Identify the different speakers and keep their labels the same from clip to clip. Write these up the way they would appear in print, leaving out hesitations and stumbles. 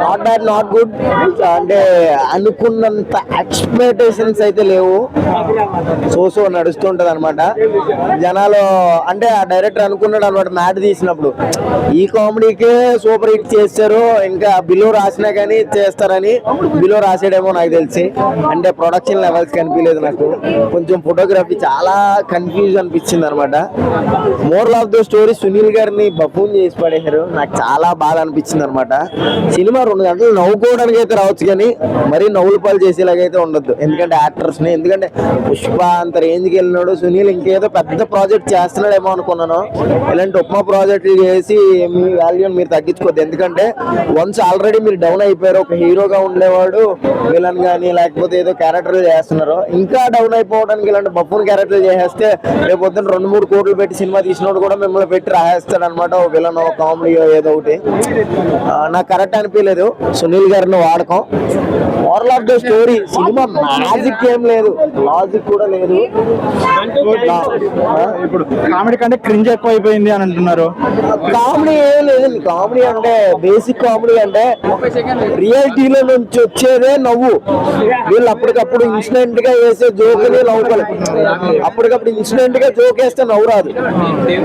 Speaker 1: Not bad, not good. అంటే అనుకున్నంత expectations అయితే లేవు. సో నడుస్తుంటది అనమాట. జనాలు అంటే ఆ డైరెక్టర్ అనుకున్నాడు అనమాట మ్యాట్ తీసినప్పుడు, ఈ కామెడీకే సూపర్ హిట్ చేస్తారు, ఇంకా బిలో రాసినా కానీ చేస్తారని. బిలో రాసాడేమో నాకు తెలిసి. అంటే ప్రొడక్షన్ లెవెల్స్ కనిపించలేదు నాకు. కొంచెం ఫోటోగ్రఫీ చాలా కన్ఫ్యూజ్ అనిపించింది అనమాట. Moral of the story, Sunil గారిని బఫూన్ చేసి పడేశారు. నాకు చాలా బాధ అనిపించింది అనమాట. సినిమా 2 గంటలు నవ్వుకోవడానికి అయితే రావచ్చు, కానీ మరీ నవ్వుల పాలు చేసేలాగైతే ఉండొద్దు. ఎందుకంటే యాక్టర్స్ ని, ఎందుకంటే పుష్ప అంత రేంజ్కి వెళ్ళినాడు, సునీల్ ఇంకేదో పెద్ద ప్రాజెక్ట్ చేస్తున్నాడేమో అనుకున్నాను. ఇలాంటి ఉప్మా ప్రాజెక్టులు చేసి మీ వాల్యూని మీరు తగ్గించుకోవద్దు. ఎందుకంటే వన్స్ ఆల్రెడీ మీరు డౌన్ అయిపోయారు. ఒక హీరోగా ఉండేవాడు విలన్ కానీ లేకపోతే ఏదో క్యారెక్టర్లు చేస్తున్నారు, ఇంకా డౌన్ అయిపోవడానికి ఇలాంటి బఫూన్ క్యారెక్టర్లు చేసేస్తే రేపు పొద్దున్న 2-3 కోట్లు పెట్టి సినిమా తీసినోడు కూడా మిమ్మల్ని పెట్టి రాసేస్తాడు అనమాట. ఓ విలన్, ఓ కామెడీ, ఏదో ఒకటి. నాకు కరెక్ట్ అనిపించలేదు సునీల్ గారిని వాడకం. Moral of the story, cinema magic ఏం లేదు, లాజిక్ కూడా లేదు.
Speaker 2: ఇప్పుడు కామెడీ కంటే క్రింజ్ ఎక్కువ అయిపోయింది అని అంటున్నారు.
Speaker 1: కామెడీ ఏం లేదు. కామెడీ అంటే బేసిక్ కామెడీ అంటే రియాలిటీలో నుంచి వచ్చేదే నవ్వు. వీళ్ళు అప్పటికప్పుడు ఇన్సిడెంట్ గా వేసే జోకుని నవ్వుకోలేదు. అప్పటికప్పుడు ఇన్సిడెంట్ గా జోక్ వేస్తే నవ్వు రాదు.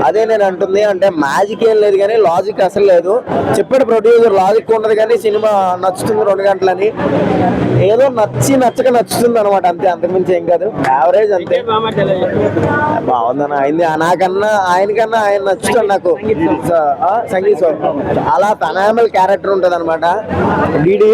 Speaker 1: అదే నేను అంటుంది. అంటే మ్యాజిక్ ఏం లేదు కానీ లాజిక్ అసలు లేదు. చెప్పాడు ప్రొడ్యూసర్ లాజిక్ ఉండదు కానీ సినిమా నచ్చుతుంది 2 గంటలని. ఏదో నచ్చక నచ్చుతుంది అనమాట, అంతే. అంతకుమించి ఏం కాదు, యావరేజ్ అంతే. బాగుందని అయింది. నాకన్నా ఆయనకన్నా ఆయన నచ్చుతాడు నాకు. సంగీత్ చాలా ఫెనామినల్ క్యారెక్టర్ ఉంటది అనమాట. డీడీ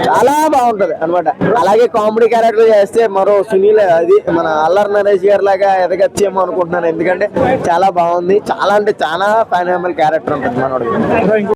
Speaker 1: చాలా బాగుంటది అనమాట. అలాగే కామెడీ క్యారెక్టర్ చేస్తే మరో సునీల్, అది మన అల్లరి నరేష్ గారి లాగా ఎదగచ్చేమో అనుకుంటున్నాను. ఎందుకంటే చాలా బాగుంది. చాలా అంటే చాలా ఫెనామినల్ క్యారెక్టర్ ఉంటుంది మనోడికి.